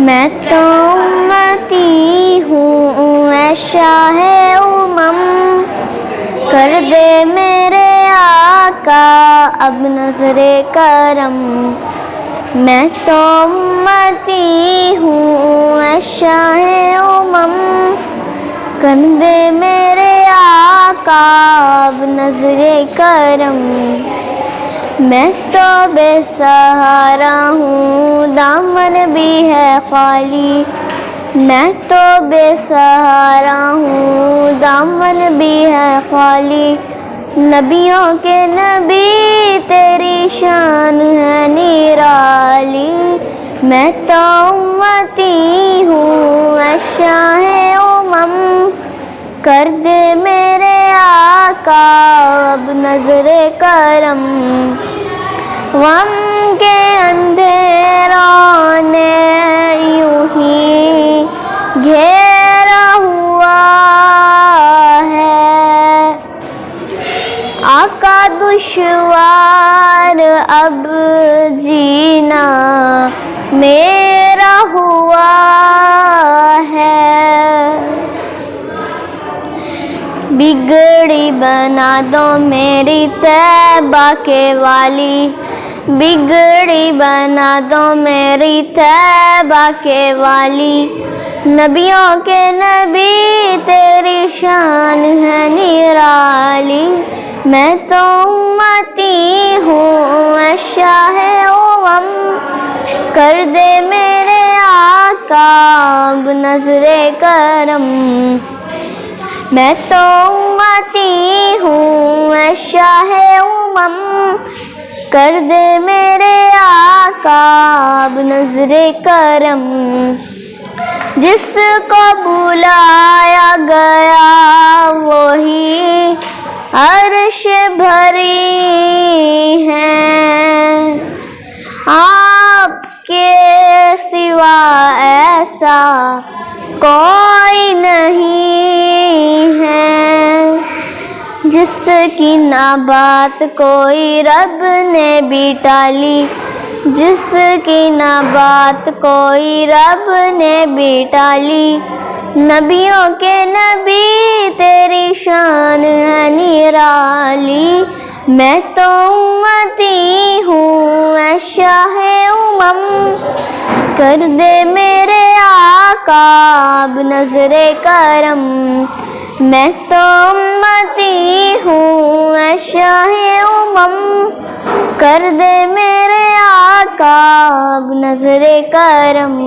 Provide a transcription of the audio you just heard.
میں تو امتی ہوں اے شاہ امم، کر دے میرے آقا اب نظر کرم۔ میں تو امتی ہوں اے شاہ امم، کر دے میرے آقا اب نظر کرم۔ میں تو بے سہارا ہوں دامن بھی ہے خالی، میں تو بے سہارا ہوں دامن بھی ہے خالی، نبیوں کے نبی تیری شان ہے نرالی۔ میں تو امتی ہوں اے شاہ امم، کر دے میرے آقا اب نظر کرم۔ غم کے اندھیروں نے یوں ہی گھیرا ہوا ہے، آقا دشوار اب جینا میرا ہوا ہے۔ بگڑی بنا دو میری طیبہ کے والی، بگڑی بنا دو میری طیبہ کے والی، نبیوں کے نبی تیری شان ہے نرالی۔ میں تو امتی ہوں اے شاہ امم، کر دے میرے آقا اب نظر کرم۔ میں تو امتی ہوں اے شاہ امم، کر دے میرے آقا اب نظر کرم۔ جس کو بلایا گیا وہی عرش بھری ہے، آپ کے سوا ایسا کوئی نہیں ہے، جس کی نہ بات کوئی رب نے بھی ٹالی، جس کی نہ بات کوئی رب نے بھی ٹالی، نبیوں کے نبی تیری شان ہے نرالی۔ میں تو امتی ہوں اے شاہ امم، کر دے میرے آقا اب نظر کرم۔ میں تو امتی ہوں اے شاہ امم، کر دے میرے آقا اب نظر کرم۔